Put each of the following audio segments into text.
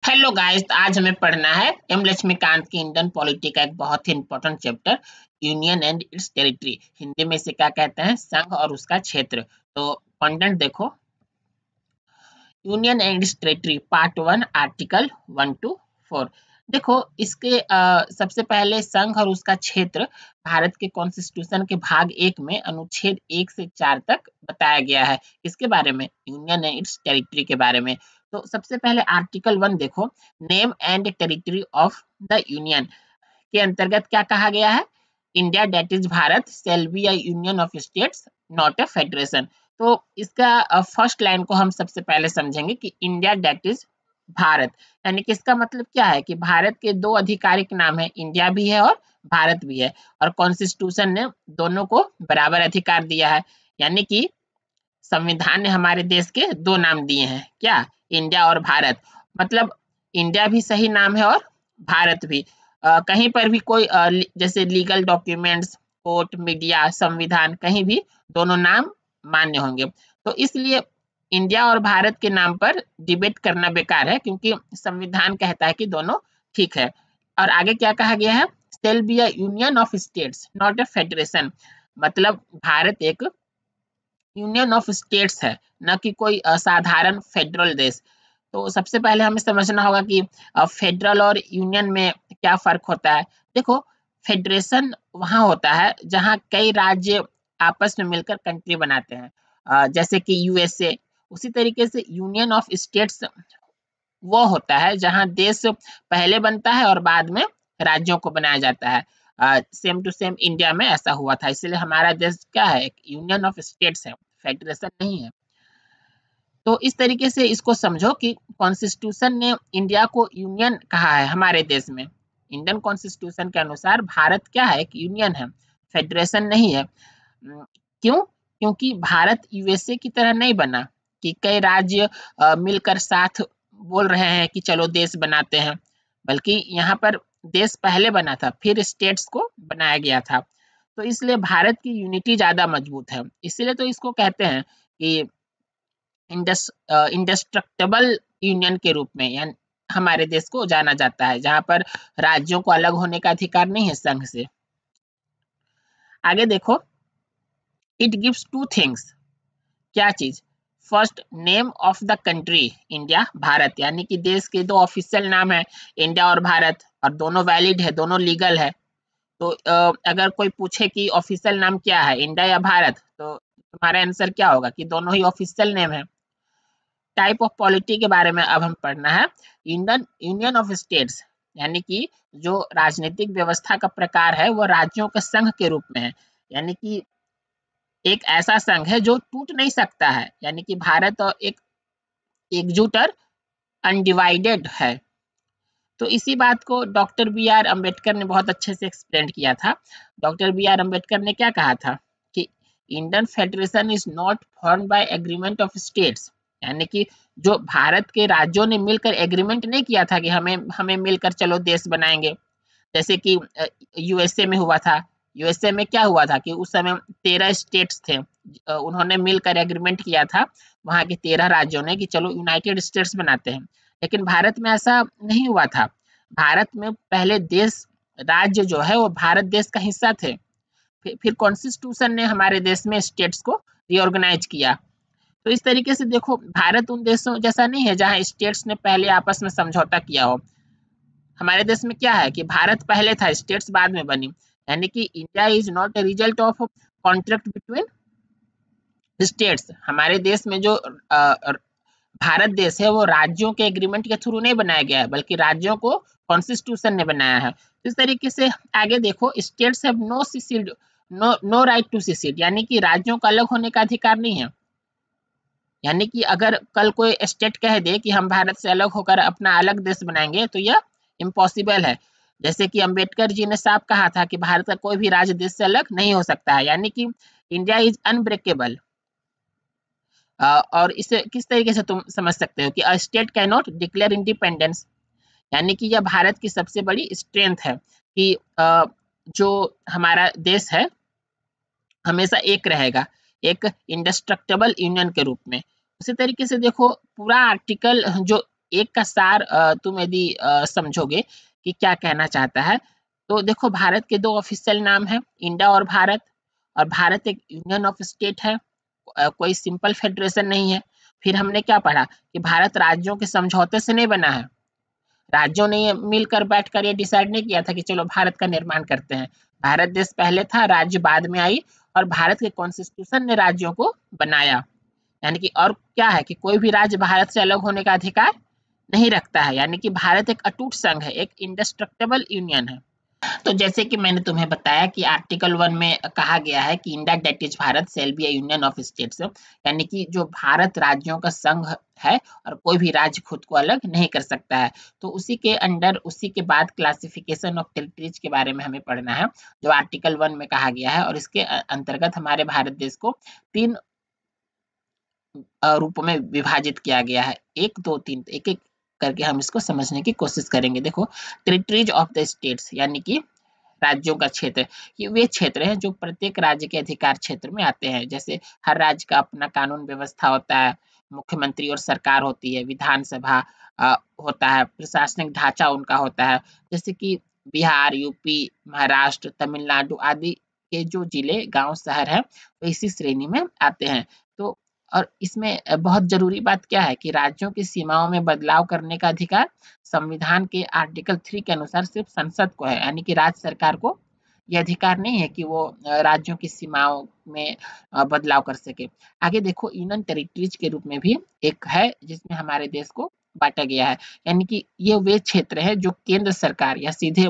Hello guys, आज हमें पढ़ना है एम लक्ष्मीकांत की इंडियन पॉलिटी का एक बहुत ही important chapter, union and its territory. Hindi में इसे क्या कहते हैं? संघ और उसका क्षेत्र। तो कंटेंट देखो, union and its territory part 1 article 1 to 4। देखो, इसके सबसे पहले संघ और उसका क्षेत्र भारत के कॉन्स्टिट्यूशन के भाग 1 में अनुच्छेद 1 से 4 तक बताया गया है। किसके बारे में? यूनियन एंड इट्स टेरिटरी के बारे में। तो सबसे पहले आर्टिकल 1 देखो, name and territory of the union के अंतर्गत क्या कहा गया है? India that is Bharat shall be a union of states not a federation. तो इसका फर्स्ट लाइन को हम सबसे पहले समझेंगे कि इंडिया दैट इज भारत, यानी कि इसका मतलब क्या है कि भारत के दो आधिकारिक नाम है, इंडिया भी है और भारत भी है, और कॉन्स्टिट्यूशन ने दोनों को बराबर अधिकार दिया है। यानी कि संविधान ने हमारे देश के दो नाम दिए हैं, क्या? इंडिया और भारत। मतलब इंडिया भी सही नाम है और भारत भी। कहीं पर भी कोई जैसे लीगल डॉक्यूमेंट्स, कोर्ट, मीडिया, संविधान, कहीं भी दोनों नाम मान्य होंगे। तो इसलिए इंडिया और भारत के नाम पर डिबेट करना बेकार है, क्योंकि संविधान कहता है कि दोनों ठीक है। और आगे क्या कहा गया है? Shall be a union of states not a federation. मतलब भारत एक यूनियन ऑफ स्टेट्स है, न कि कोई असाधारण फेडरल देश। तो सबसे पहले हमें समझना होगा कि फेडरल और यूनियन में क्या फर्क होता है। देखो, फेडरेशन वहाँ होता है जहाँ कई राज्य आपस में मिलकर कंट्री बनाते हैं, जैसे कि यूएसए। उसी तरीके से यूनियन ऑफ स्टेट्स वो होता है जहाँ देश पहले बनता है और बाद में राज्यों को बनाया जाता है। सेम टू सेम इंडिया में ऐसा हुआ था, इसलिए हमारा देश क्या है? एक यूनियन ऑफ स्टेट्स है, फेडरेशन नहीं है। तो इस तरीके से इसको समझो कि कॉन्स्टिट्यूशन ने इंडिया को यूनियन कहा है हमारे देश में। इंडियन कॉन्स्टिट्यूशन के अनुसार भारत क्या है? एक यूनियन है, फेडरेशन नहीं है। क्यों? क्योंकि भारत यूएसए की तरह नहीं बना कि कई राज्य मिलकर साथ बोल रहे हैं कि चलो देश बनाते हैं, बल्कि यहाँ पर देश पहले बना था, फिर स्टेट्स को बनाया गया था। तो इसलिए भारत की यूनिटी ज्यादा मजबूत है, इसलिए तो इसको कहते हैं कि इंडस्ट्रक्टेबल यूनियन के रूप में, यानी हमारे देश को जाना जाता है, जहां पर राज्यों को अलग होने का अधिकार नहीं है संघ से। आगे देखो, इट गिव्स टू थिंग्स। क्या चीज? First, name of the country, India Bharat, यानी कि देश के दो ऑफिशियल नाम है, इंडिया और भारत, और दोनों वैलिड है, दोनों लीगल है। तो अगर कोई पूछे कि ऑफिशियल नाम क्या है, इंडिया या भारत, तो तुम्हारा आंसर क्या होगा? कि दोनों ही ऑफिशियल नेम है। टाइप ऑफ पॉलिटी के बारे में अब हम पढ़ना है। इंडियन यूनियन ऑफ स्टेट्स, यानी कि जो राजनीतिक व्यवस्था का प्रकार है वो राज्यों के संघ के रूप में है। यानी कि एक ऐसा संघ है जो टूट नहीं सकता है, यानी कि भारत और एक एकजुट और अनडिवाइडेड है। तो इसी बात को डॉक्टर बी आर अम्बेडकर ने बहुत अच्छे से एक्सप्लेन किया था। डॉक्टर बी आर अम्बेडकर ने क्या कहा था कि Indian federation is not form by agreement of states, यानी कि जो भारत के राज्यों ने मिलकर एग्रीमेंट नहीं किया था कि हमें हमें मिलकर चलो देश बनाएंगे, जैसे कि यूएसए में हुआ था। यूएसए में क्या हुआ था कि उस समय 13 स्टेट्स थे, उन्होंने मिलकर एग्रीमेंट किया था वहाँ के 13 राज्यों ने कि चलो यूनाइटेड स्टेट्स बनाते हैं। लेकिन भारत में ऐसा नहीं हुआ था। भारत में पहले देश, राज्य जो है वो भारत देश का हिस्सा थे। फिर कॉन्स्टिट्यूशन ने हमारे देश में स्टेट्स को रीऑर्गेनाइज किया। तो इस तरीके से देखो, भारत उन देशों जैसा नहीं है जहाँ स्टेट्स ने पहले आपस में समझौता किया हो। हमारे देश में क्या है कि भारत पहले था, स्टेट्स बाद में बनी। यानी कि India is not a result of contract between states. हमारे देश में जो भारत देश है वो राज्यों के एग्रीमेंट के थ्रू नहीं बनाया गया है, बल्कि राज्यों को कॉन्स्टिट्यूशन ने बनाया है। तो इस तरीके से आगे देखो, states have no secede, no right to secede, यानी कि राज्यों का अलग होने का अधिकार नहीं है। यानी कि अगर कल कोई स्टेट कह दे कि हम भारत से अलग होकर अपना अलग देश बनाएंगे, तो यह इम्पॉसिबल है। जैसे कि अंबेडकर जी ने साफ कहा था कि भारत का कोई भी राज्य देश से अलग नहीं हो सकता है, यानी कि इंडिया इज अनब्रेकेबल। और इसे किस तरीके से तुम समझ सकते हो कि a state can not declare independence, यानी कि यह भारत की सबसे बड़ी स्ट्रेंथ है कि जो हमारा देश है हमेशा एक रहेगा, एक इंडस्ट्रक्टेबल यूनियन के रूप में। उसी तरीके से देखो, पूरा आर्टिकल जो एक का सार तुम यदि समझोगे कि क्या कहना चाहता है, तो देखो भारत के दो ऑफिशियल नाम है, इंडिया और भारत। और भारत एक यूनियन ऑफ स्टेट है, कोई सिंपल फेडरेशन नहीं है। फिर हमने क्या पढ़ा कि भारत राज्यों के समझौते से नहीं बना है, राज्यों ने ये मिलकर बैठकर ये डिसाइड नहीं किया था कि चलो भारत का निर्माण करते हैं। भारत देश पहले था, राज्य बाद में आई, और भारत के कॉन्स्टिट्यूशन ने राज्यों को बनाया। यानी कि और क्या है कि कोई भी राज्य भारत से अलग होने का अधिकार नहीं रखता है, यानी कि भारत एक अटूट संघ है, एक इंडेस्ट्रक्टिबल यूनियन है। तो जैसे कि मैंने तुम्हें बताया कि आर्टिकल 1 में कहा गया है कि India that is Bharat shall be A union of states, यानी कि जो भारत राज्यों का संघ है और कोई भी राज्य खुद को अलग नहीं कर सकता है। तो उसी के अंडर, उसी के बाद क्लासिफिकेशन ऑफ टेरिटरीज के बारे में हमें पढ़ना है, जो आर्टिकल 1 में कहा गया है। और इसके अंतर्गत हमारे भारत देश को 3 रूपों में विभाजित किया गया है। 1 2 3, एक एक करके हम इसको समझने की कोशिश करेंगे। देखो, टेरिटरीज ऑफ द स्टेट्स यानी कि राज्यों का क्षेत्र, ये वे क्षेत्र हैं जो प्रत्येक राज्य के अधिकार क्षेत्र में आते हैं। जैसे हर राज्य का अपना कानून व्यवस्था होता है, मुख्यमंत्री और सरकार होती है, विधानसभा होता है, प्रशासनिक ढांचा उनका होता है। जैसे कि बिहार, यूपी, महाराष्ट्र, तमिलनाडु आदि के जो जिले, गांव, शहर है, वो इसी श्रेणी में आते हैं। तो और इसमें बहुत जरूरी बात क्या है कि राज्यों की सीमाओं में बदलाव करने का अधिकार संविधान के आर्टिकल 3 के अनुसार सिर्फ संसद को है, यानी कि राज्य सरकार को यह अधिकार नहीं है कि वो राज्यों की सीमाओं में बदलाव कर सके। आगे देखो, यूनियन टेरिटरीज के रूप में भी एक है जिसमें हमारे देश को बांटा गया है, यानी कि ये वे क्षेत्र है जो केंद्र सरकार या सीधे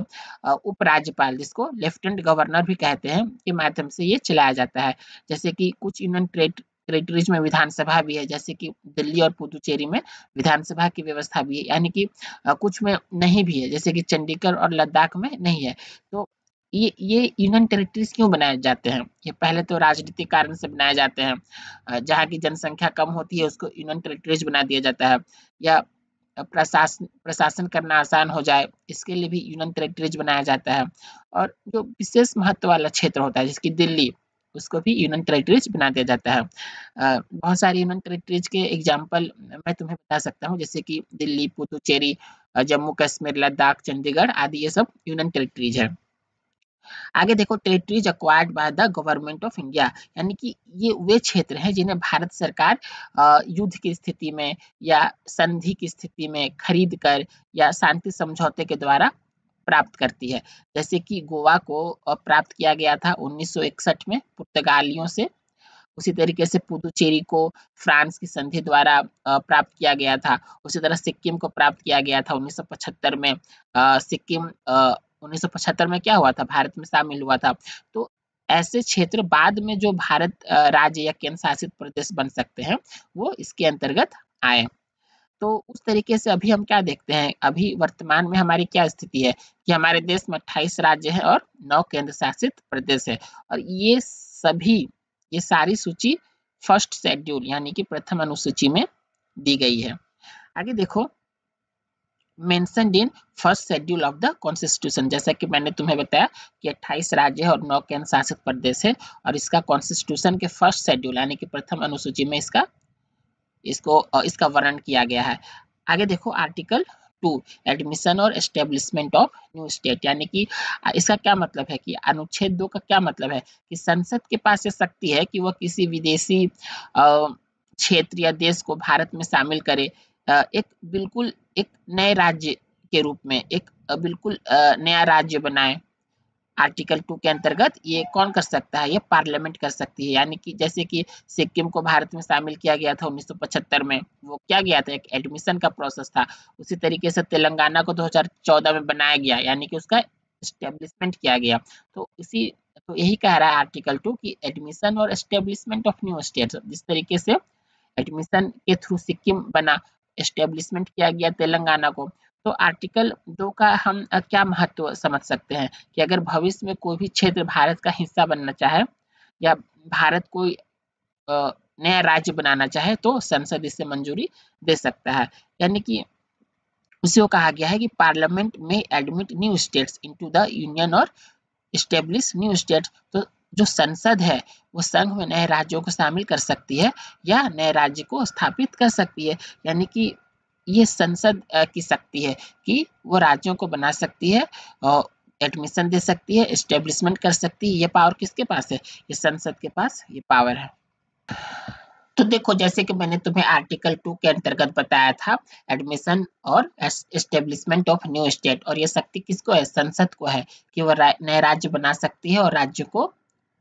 उपराज्यपाल, जिसको लेफ्टिनेंट गवर्नर भी कहते हैं, के माध्यम से ये चलाया जाता है। जैसे कि कुछ यूनियन टेरिटरीज में विधानसभा भी है, जैसे कि दिल्ली और पुदुचेरी में विधानसभा की व्यवस्था भी है, यानी कि कुछ में नहीं भी है, जैसे कि चंडीगढ़ और लद्दाख में नहीं है। तो ये यूनियन टेरिटरीज क्यों बनाए जाते हैं? ये पहले तो राजनीतिक कारण से बनाए जाते हैं। जहाँ की जनसंख्या कम होती है उसको यूनियन टेरिटरीज बना दिया जाता है, या प्रशासन प्रशासन करना आसान हो जाए, इसके लिए भी यूनियन टेरिटरीज बनाया जाता है। और जो विशेष महत्व वाला क्षेत्र होता है जैसे दिल्ली, उसको भी यूनियन टेरिटरीज बना दिया जाता है। बहुत सारी यूनियन टेरिटरीज के एग्जाम्पल मैं तुम्हें बता सकता हूँ, जैसे कि दिल्ली, पुदुचेरी, जम्मू कश्मीर, लद्दाख, चंडीगढ़ आदि, ये सब यूनियन टेरिटरीज है। आगे देखो, territories acquired by the government of India, यानी कि ये वे क्षेत्र हैं जिन्हें भारत सरकार युद्ध की स्थिति में या संधि की स्थिति में खरीद कर या शांति समझौते के द्वारा प्राप्त करती है। जैसे कि गोवा को प्राप्त किया गया था 1961 में पुर्तगालियों से। उसी तरीके से पुदुचेरी को फ्रांस की संधि द्वारा प्राप्त किया गया था। उसी तरह सिक्किम को प्राप्त किया गया था 1975 में। सिक्किम 1975 में क्या हुआ था, भारत में शामिल हुआ था। तो ऐसे क्षेत्र बाद में जो भारत राज्य या केंद्र शासित प्रदेश बन सकते हैं, वो इसके अंतर्गत आए। तो उस तरीके से अभी हम क्या देखते हैं, अभी वर्तमान में हमारी क्या स्थिति है कि हमारे देश में 28 राज्य है और 9 केंद्र शासित प्रदेश है। और ये सारी सूची फर्स्ट शेड्यूल यानी कि प्रथम अनुसूची में दी गई है। आगे देखो, mentioned in first schedule of the constitution, जैसा कि मैंने तुम्हें बताया कि 28 राज्य है और 9 केंद्र शासित प्रदेश है, और इसका कॉन्स्टिट्यूशन के फर्स्ट शेड्यूल यानी कि प्रथम अनुसूची में इसका वर्णन किया गया है। आगे देखो, आर्टिकल 2, एडमिशन और एस्टेब्लिशमेंट ऑफ न्यू स्टेट, यानी कि इसका क्या मतलब है कि अनुच्छेद 2 का क्या मतलब है कि संसद के पास ये शक्ति है कि वह किसी विदेशी क्षेत्र या देश को भारत में शामिल करे, एक नए राज्य के रूप में, एक बिल्कुल नया राज्य बनाए। आर्टिकल 2 के अंतर्गत ये कौन कर सकता है, ये पार्लियामेंट कर सकती है। यानी कि जैसे कि सिक्किम को भारत में शामिल किया गया था 1975 में, वो क्या गया था, एक एडमिशन का प्रोसेस था। उसी तरीके से तेलंगाना को 2014 में बनाया गया, यानी कि उसका एस्टेब्लिशमेंट किया गया। तो यही कह रहा है आर्टिकल 2 की एडमिशन और एस्टेब्लिशमेंट ऑफ न्यू स्टेट्स, जिस तरीके से एडमिशन के थ्रू सिक्किम बना, एस्टेब्लिशमेंट किया गया तेलंगाना को। तो आर्टिकल 2 का हम क्या महत्व समझ सकते हैं कि अगर भविष्य में कोई भी क्षेत्र भारत का हिस्सा बनना चाहे या भारत कोई नया राज्य बनाना चाहे तो संसद इसे मंजूरी दे सकता है। यानी कि उसी को कहा गया है कि पार्लियामेंट में admit new states into the union और एस्टेब्लिश न्यू स्टेट्स। तो जो संसद है वो संघ में नए राज्यों को शामिल कर सकती है या नए राज्य को स्थापित कर सकती है। यानी कि ये संसद की शक्ति है कि वो राज्यों को बना सकती है और एडमिशन दे सकती है, एस्टेब्लिशमेंट कर सकती है। ये पावर किसके पास है? ये संसद के पास ये पावर है। तो देखो, जैसे कि मैंने तुम्हें आर्टिकल 2 के अंतर्गत बताया था, एडमिशन और एस्टेब्लिशमेंट ऑफ न्यू स्टेट, और ये शक्ति किसको है? संसद को है कि वो नए राज्य बना सकती है और राज्य को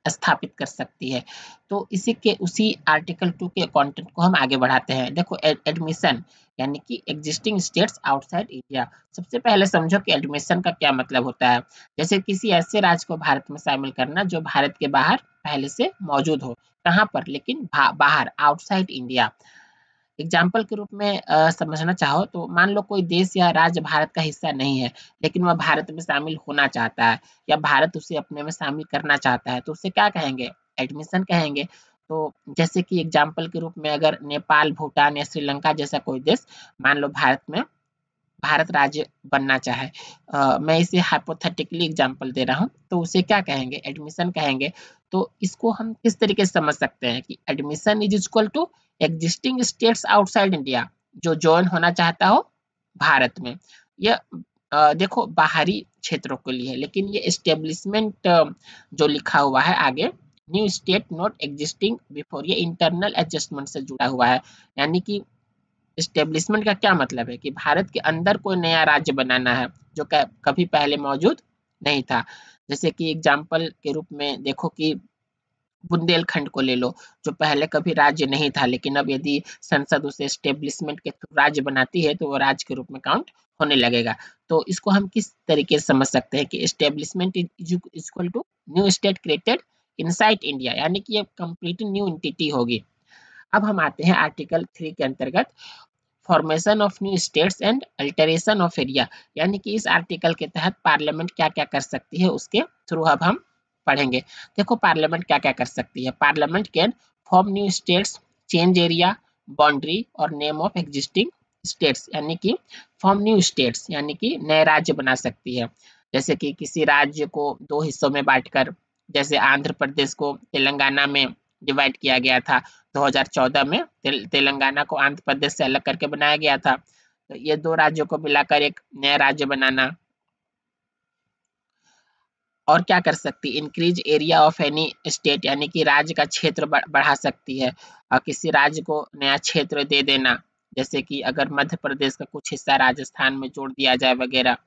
स्थापित कर सकती है। तो इसी के उसी आर्टिकल 2 के कंटेंट को हम आगे बढ़ाते हैं। देखो, एडमिशन यानी कि एग्जिस्टिंग स्टेट्स आउटसाइड इंडिया। सबसे पहले समझो कि एडमिशन का क्या मतलब होता है। जैसे किसी ऐसे राज्य को भारत में शामिल करना जो भारत के बाहर पहले से मौजूद हो। कहाँ पर? लेकिन बाहर, आउटसाइड इंडिया। एग्जाम्पल के रूप में समझना चाहो तो मान लो कोई देश या राज्य भारत का हिस्सा नहीं है, लेकिन वह भारत में शामिल होना चाहता है या भारत उसे अपने में शामिल करना चाहता है, तो उसे क्या कहेंगे? एडमिशन कहेंगे। तो जैसे कि एग्जाम्पल के रूप में अगर नेपाल, भूटान या श्रीलंका जैसा कोई देश मान लो भारत राज्य बनना चाहे, मैं इसे हाइपोथेटिकली एग्जांपल दे रहा हूँ, तो उसे क्या कहेंगे? एडमिशन कहेंगे। तो इसको हम किस तरीके से समझ सकते हैं कि admission is equal to existing states outside India, जो ज्वाइन होना चाहता हो भारत में। यह देखो बाहरी क्षेत्रों के लिए है, लेकिन ये एस्टेब्लिशमेंट जो लिखा हुआ है आगे, new state not existing before, ये इंटरनल एडजस्टमेंट से जुड़ा हुआ है। यानी कि एस्टेब्लिशमेंट का क्या मतलब है कि भारत के अंदर कोई नया राज्य बनाना है जो कभी पहले मौजूद नहीं था। जैसे कि एग्जाम्पल के रूप में देखो कि बुंदेलखंड को ले लो, जो पहले कभी राज्य नहीं था, लेकिन अब यदि संसद उसे एस्टेब्लिशमेंट के थ्रू राज्य बनाती है तो वो राज्य के रूप में काउंट होने लगेगा। तो इसको हम किस तरीके से समझ सकते हैं कि establishment is equal to new state created inside India, यानी कि ये कंप्लीट न्यू एंटिटी होगी। अब हम आते हैं आर्टिकल 3 के अंतर्गत, formation of new states and alteration of area. यानी कि इस आर्टिकल के तहत पार्लियामेंट क्या क्या कर सकती है उसके थ्रू अब हम पढ़ेंगे। देखो पार्लियामेंट क्या क्या कर सकती है। Parliament can form new states, change area, boundary और नेम ऑफ एग्जिस्टिंग स्टेट्स, यानी कि फॉर्म न्यू स्टेट्स यानी कि नए राज्य बना सकती है। जैसे कि किसी राज्य को दो हिस्सों में बांटकर, जैसे आंध्र प्रदेश को तेलंगाना में डिवाइड किया गया था 2014 में, तेलंगाना को आंध्र प्रदेश से अलग करके बनाया गया था। तो ये दो राज्यों को मिलाकर एक नया राज्य बनाना। और क्या कर सकती? Increase area of any state, यानी कि राज्य का क्षेत्र बढ़ा सकती है और किसी राज्य को नया क्षेत्र दे देना। जैसे कि अगर मध्य प्रदेश का कुछ हिस्सा राजस्थान में जोड़ दिया जाए वगैरह।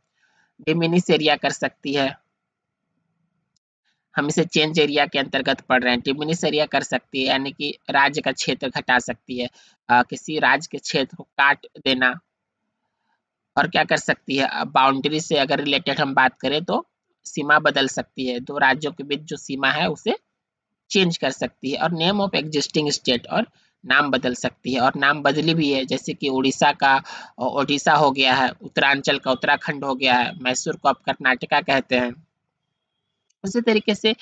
डिमिनिश एरिया कर सकती है, हम इसे चेंज एरिया के अंतर्गत पढ़ रहे हैं। डिमिनिश एरिया कर सकती है यानी कि राज्य का क्षेत्र घटा सकती है, किसी राज्य के क्षेत्र को काट देना। और क्या कर सकती है? बाउंड्री से अगर रिलेटेड हम बात करें तो सीमा बदल सकती है, दो राज्यों के बीच जो सीमा है उसे चेंज कर सकती है। और नेम ऑफ एग्जिस्टिंग स्टेट, और नाम बदल सकती है, और नाम बदली भी है। जैसे कि उड़ीसा का ओडिशा हो गया है, उत्तरांचल का उत्तराखंड हो गया है, मैसूर को अब कर्नाटका कहते हैं। उसी तरीके से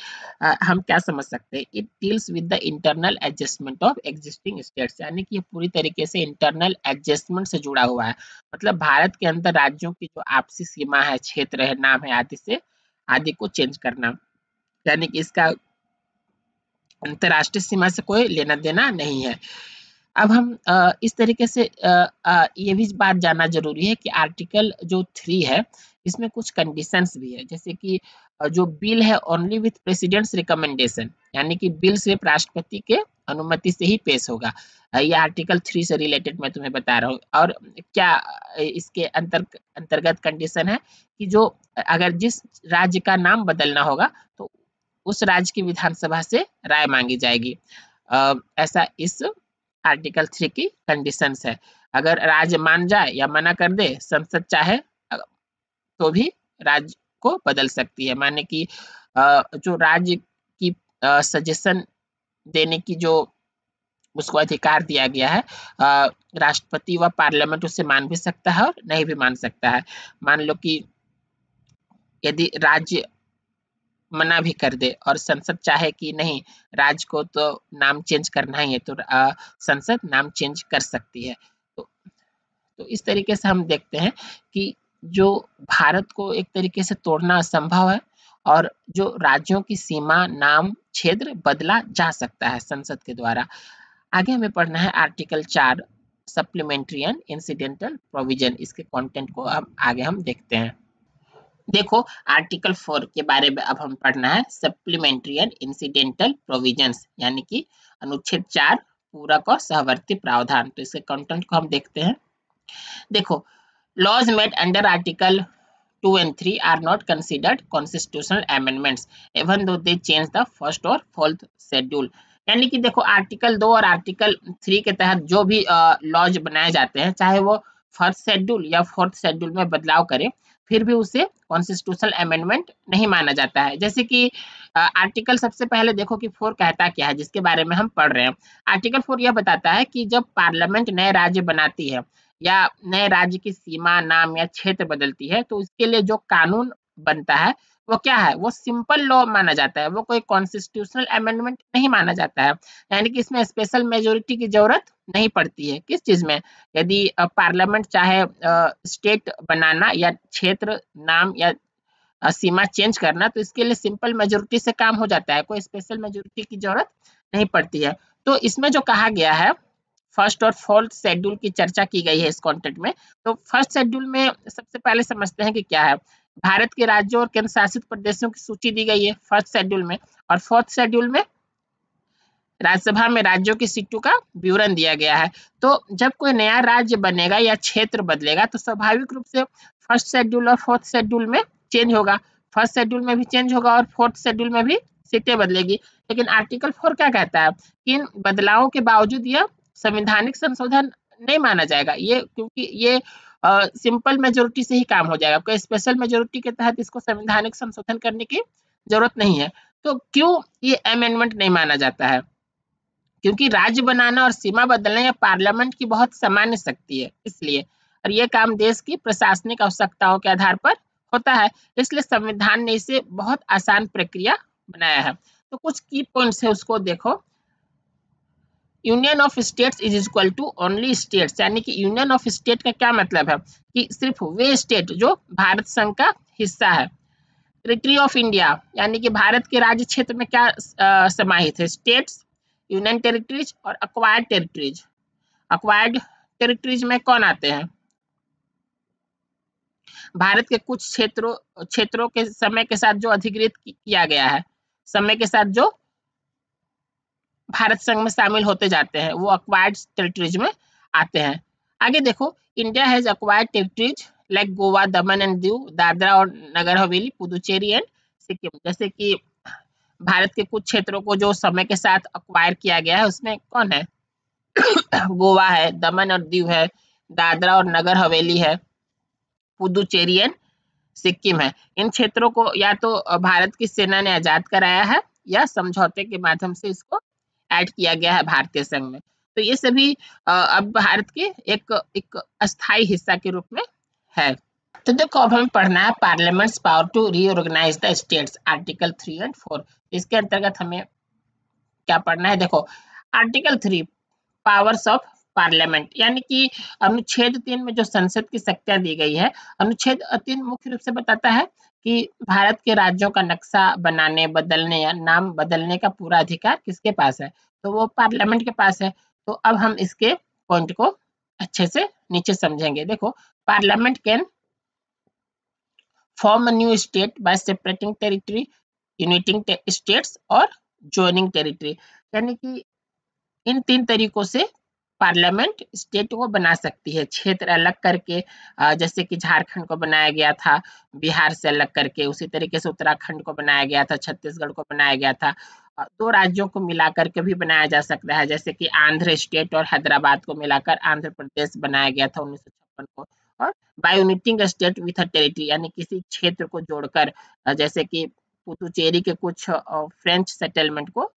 हम क्या समझ सकते हैं? It deals with the internal adjustment of existing states, यानी कि ये पूरी तरीके से इंटरनल एडजस्टमेंट से जुड़ा हुआ है। मतलब भारत के अंदर राज्यों की जो आपसी सीमा है, क्षेत्र है, नाम है, आदि को चेंज करना। यानी कि इसका अंतर्राष्ट्रीय सीमा से कोई लेना देना नहीं है। अब हम इस तरीके से ये भी बात जानना जरूरी है कि आर्टिकल जो 3 है इसमें कुछ कंडीशंस भी है। जैसे कि जो बिल है ओनली विथ प्रेसिडेंट्स रिकमेंडेशन, यानी कि बिल सिर्फ राष्ट्रपति के अनुमति से ही पेश होगा। ये आर्टिकल 3 से रिलेटेड मैं तुम्हें बता रहा हूँ। और क्या इसके अंतर्गत कंडीशन है कि जो अगर जिस राज्य का नाम बदलना होगा तो उस राज्य की विधानसभा से राय मांगी जाएगी। ऐसा इस आर्टिकल 3 की कंडीशंस है। अगर राज्य मान जाए या मना कर दे, संसद चाहे तो भी राज्य को बदल सकती है। माने कि जो राज्य की सजेशन देने की जो उसको अधिकार दिया गया है, राष्ट्रपति व पार्लियामेंट उसे मान भी सकता है और नहीं भी मान सकता है। मान लो कि यदि राज्य मना भी कर दे और संसद चाहे कि नहीं, राज्य को तो नाम चेंज करना ही है, तो संसद नाम चेंज कर सकती है। तो इस तरीके से हम देखते हैं कि जो भारत को एक तरीके से तोड़ना असंभव है, और जो राज्यों की सीमा, नाम, क्षेत्र बदला जा सकता है संसद के द्वारा। आगे हमें पढ़ना है article 4, supplementary and incidental provision. इसके कंटेंट को अब आगे हम देखते हैं। देखो आर्टिकल 4 के बारे में अब हम पढ़ना है, सप्लीमेंट्री एंड इंसिडेंटल प्रोविजंस, यानी कि अनुच्छेद 4 पूरक और सहवर्ती प्रावधान। तो इसके कंटेंट को हम देखते हैं। देखो, laws made under article 2 and 3 are not considered constitutional amendments even though they change the first or fourth schedule। यानी कि देखो आर्टिकल 2 और आर्टिकल 3 के तहत जो भी लॉज बनाए जाते हैं, चाहे वो फर्स्ट शेड्यूल या फोर्थ शेड्यूल में बदलाव करे, फिर भी उसे कॉन्स्टिट्यूशनल अमेंडमेंट नहीं माना जाता है। जैसे कि आर्टिकल सबसे पहले देखो कि 4 कहता क्या है, जिसके बारे में हम पढ़ रहे हैं। आर्टिकल 4 यह बताता है कि जब पार्लियामेंट नए राज्य बनाती है या नए राज्य की सीमा, नाम या क्षेत्र बदलती है, तो इसके लिए जो कानून बनता है वो क्या है, वो सिंपल लॉ माना जाता है, वो कोई कॉन्स्टिट्यूशनल अमेंडमेंट नहीं माना जाता है। यानी कि इसमें स्पेशल मेजोरिटी की जरूरत नहीं पड़ती है। किस चीज में, यदि पार्लियामेंट चाहे स्टेट बनाना या क्षेत्र, नाम या सीमा चेंज करना, तो इसके लिए सिंपल मेजोरिटी से काम हो जाता है, कोई स्पेशल मेजोरिटी की जरूरत नहीं पड़ती है। तो इसमें जो कहा गया है, फर्स्ट और फोर्थ शेड्यूल की चर्चा की गई है इस कॉन्टेंट में। तो फर्स्ट शेड्यूल में सबसे पहले समझते हैं कि क्या है। भारत के राज्यों और केंद्र शासित प्रदेशों की सूची दी गई है फर्स्ट शेड्यूल में, और फोर्थ शेड्यूल में राज्यसभा में राज्यों की सीटों का विवरण दिया गया है। तो जब कोई नया राज्य बनेगा या क्षेत्र बदलेगा, तो स्वाभाविक रूप से फर्स्ट शेड्यूल और फोर्थ शेड्यूल में चेंज होगा। फर्स्ट शेड्यूल में भी चेंज होगा और फोर्थ शेड्यूल में भी सीटें बदलेगी। लेकिन आर्टिकल 4 क्या कहता है कि इन बदलावों के बावजूद यह संवैधानिक संशोधन नहीं माना जाएगा, ये क्योंकि ये सिंपल मेजोरिटी से ही काम हो जाएगा, कोई स्पेशल मेजोरिटी के तहत इसको संवैधानिक संशोधन करने की जरूरत नहीं है। तो क्यों ये अमेंडमेंट नहीं माना जाता है, क्योंकि राज्य बनाना और सीमा बदलना यह पार्लियामेंट की बहुत सामान्य शक्ति है, इसलिए, और यह काम देश की प्रशासनिक आवश्यकताओं के आधार पर होता है, इसलिए संविधान ने इसे बहुत आसान प्रक्रिया बनाया है। तो कुछ की पॉइंट्स है, उसको देखो। Union of states is equal to only states, यानी कि यूनियन ऑफ स्टेट का क्या मतलब है कि सिर्फ वे स्टेट जो भारत संघ का हिस्सा है। टेरिटरी ऑफ इंडिया, यानी कि भारत के राज्य क्षेत्र में क्या समाहित है, स्टेट्स, यूनियन टेरिटरीज और अक्वायर्ड टेरिटरीज। अक्वायर्ड टेरिटरीज में कौन आते हैं, भारत के कुछ क्षेत्रों के समय के साथ जो अधिकृत किया गया है, समय के साथ जो भारत संघ में शामिल होते जाते हैं, वो अक्वायर्ड टेरिटरीज में आते हैं। आगे देखो, India has acquired territories like Goa, Daman and Diu, Dadra और नगर हवेली, पुदुचेरी एंड सिक्किम। जैसे कि भारत के कुछ क्षेत्रों को जो समय के साथ अक्वायर किया गया है, उसमें कौन है गोवा है, दमन और दीव है, दादरा और नगर हवेली है, पुदुचेरी एंड सिक्किम है। इन क्षेत्रों को या तो भारत की सेना ने आजाद कराया है या समझौते के माध्यम से इसको ऐड किया गया है भारतीय संघ में। तो ये सभी अब भारत के एक अस्थायी हिस्सा के रूप में है। तो देखो अब हमें पढ़ना है parliament's power to reorganise the states, article 3 and 4। इसके अंतर्गत हमें क्या पढ़ना है, देखो आर्टिकल 3 पावर्स ऑफ पार्लियामेंट, यानी कि अनुच्छेद 3 में जो संसद की शक्तियां दी गई है। अनुच्छेद 3 मुख्य रूप से बताता है कि भारत के राज्यों का नक्शा बनाने, बदलने या नाम बदलने का पूरा अधिकार किसके पास है, तो वो पार्लियामेंट के पास है। तो अब हम इसके पॉइंट को अच्छे से नीचे समझेंगे। देखो, parliament can form a new state by separating territory, uniting states और ज्वाइनिंग टेरिटरी, यानी कि इन 3 तरीकों से पार्लियामेंट स्टेट को बना सकती है, क्षेत्र अलग करके, जैसे कि झारखंड को बनाया गया था बिहार से अलग करके, उसी तरीके से उत्तराखंड को बनाया गया था, छत्तीसगढ़ को बनाया गया था। 2 राज्यों को मिलाकर के भी बनाया जा सकता है, जैसे कि आंध्र स्टेट और हैदराबाद को मिलाकर आंध्र प्रदेश बनाया गया था 1956 को। और by uniting state with a territory, यानी किसी क्षेत्र को जोड़कर, जैसे कि पुदुचेरी के कुछ फ्रेंच सेटलमेंट को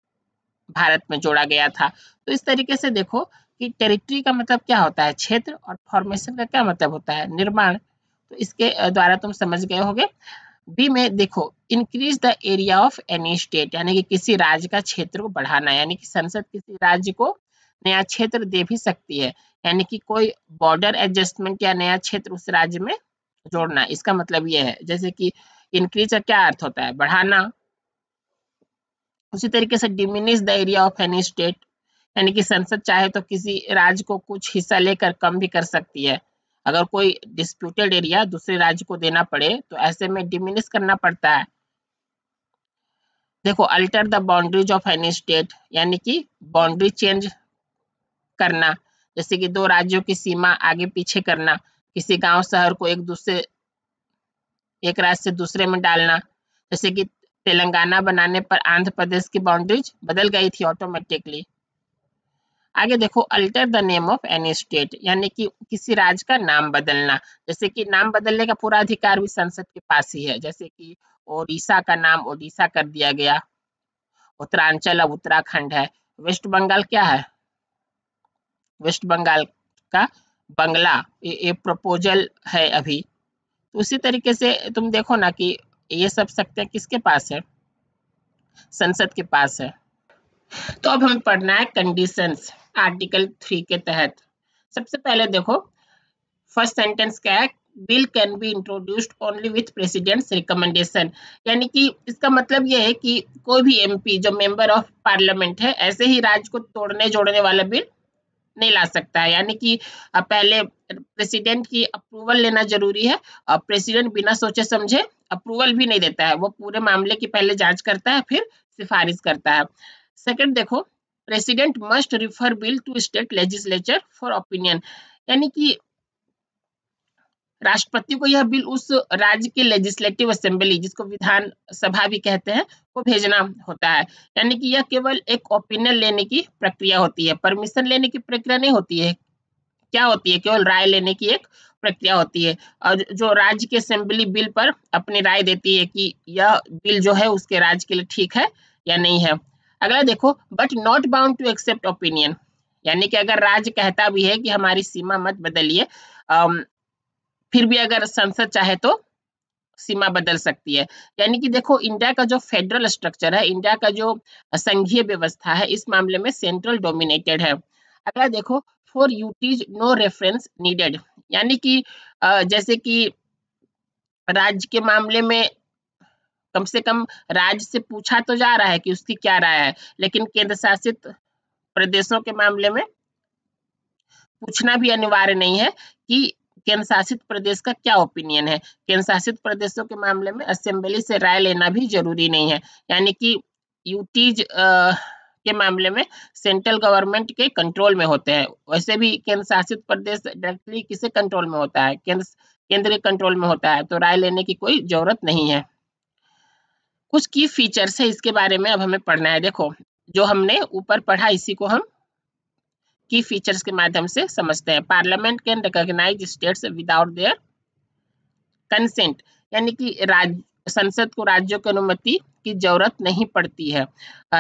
भारत में जोड़ा गया था। तो इस तरीके से देखो कि टेरिटरी का मतलब क्या होता है, क्षेत्र, और फॉर्मेशन का क्या मतलब होता है, निर्माण। तो इसके द्वारा तुम समझ गए होगे। बी में देखो, increase the area of any state, यानी कि किसी राज्य का क्षेत्र को बढ़ाना, यानी कि संसद किसी राज्य को नया क्षेत्र दे भी सकती है, यानी कि कोई बॉर्डर एडजस्टमेंट या नया क्षेत्र उस राज्य में जोड़ना, इसका मतलब यह है। जैसे कि इंक्रीज का क्या अर्थ होता है, बढ़ाना। उसी तरीके से diminish the area of any state, यानी कि संसद चाहे तो किसी राज्य को कुछ हिस्सा लेकर कम भी कर सकती है। अगर कोई डिस्प्यूटेड एरिया दूसरे राज्य को देना पड़े तो ऐसे में डिमिनिश करना पड़ता है। देखो, alter the boundaries of any state, यानी कि बाउंड्री चेंज करना, जैसे कि दो राज्यों की सीमा आगे पीछे करना, किसी गांव शहर को एक राज्य से दूसरे में डालना, जैसे कि तेलंगाना बनाने पर आंध्र प्रदेश की बाउंड्रीज बदल गई थी ऑटोमेटिकली। आगे देखो, alter the name of any state, यानी कि किसी राज्य का नाम बदलना, जैसे कि नाम बदलने का पूरा अधिकार भी संसद के पास ही है। जैसे कि ओडिशा का नाम ओडिशा कर दिया गया, उत्तरांचल अब उत्तराखंड है, वेस्ट बंगाल क्या है, वेस्ट बंगाल का बंगला, ये प्रपोजल है अभी। तो उसी तरीके से तुम देखो ना कि ये सब शक्तियां किसके पास है, संसद के पास है। तो अब हमें पढ़ना है कंडीशंस आर्टिकल 3 के तहत। सबसे पहले देखो, फर्स्ट सेंटेंस क्या है, bill can be introduced only with president's recommendation, यानी कि इसका मतलब यह है कि कोई भी एमपी जो मेंबर ऑफ पार्लियामेंट है ऐसे ही राज्य को तोड़ने जोड़ने वाला बिल नहीं ला सकता है। यानी कि पहले प्रेसिडेंट की अप्रूवल लेना जरूरी है, और प्रेसिडेंट बिना सोचे समझे अप्रूवल भी नहीं देता है, वो पूरे मामले की पहले जांच करता है फिर सिफारिश करता है। सेकंड देखो, president must refer bill to state legislature for opinion, यानी कि राष्ट्रपति को यह बिल उस राज्य के लेजिस्लेटिव असेंबली, जिसको विधान सभा भी कहते हैं, को भेजना होता है। यानी कि यह केवल एक ओपिनियन लेने की प्रक्रिया होती है, परमिशन लेने की प्रक्रिया नहीं होती है। क्या होती है, केवल राय लेने की एक प्रक्रिया होती है, और जो राज्य की असेंबली बिल पर अपनी राय देती है कि यह बिल जो है उसके राज्य के लिए ठीक है या नहीं है। अगला देखो, but not bound to accept opinion, यानी कि अगर राज्य कहता भी है कि हमारी सीमा मत बदलिए, फिर भी अगर संसद चाहे तो सीमा बदल सकती है। यानी कि देखो, इंडिया का जो फेडरल स्ट्रक्चर है, इंडिया का जो संघीय व्यवस्था है, इस मामले में सेंट्रल डोमिनेटेड है। अगला देखो, for UTs no reference needed, यानी कि जैसे कि राज्य के मामले में कम से कम राज्य से पूछा तो जा रहा है कि उसकी क्या राय है, लेकिन केंद्र शासित प्रदेशों के मामले में पूछना भी अनिवार्य नहीं है कि केंद्र शासित प्रदेश का क्या ओपिनियन है। केंद्र शासित प्रदेशों के मामले में असेंबली से राय लेना भी जरूरी नहीं है। यानी कि यूटीज के मामले में सेंट्रल गवर्नमेंट के कंट्रोल में होते हैं। वैसे भी केंद्र शासित प्रदेश डायरेक्टली किसे कंट्रोल में होता है, केंद्र के कंट्रोल में होता है, तो राय लेने की कोई जरूरत नहीं है। कुछ की फीचर्स है, इसके बारे में अब हमें पढ़ना है। देखो, जो हमने ऊपर पढ़ा इसी को हम की फीचर्स के माध्यम से समझते हैं। Parliament can recognise states without their consent, यानी कि संसद को राज्यों की अनुमति की जरूरत नहीं पड़ती है।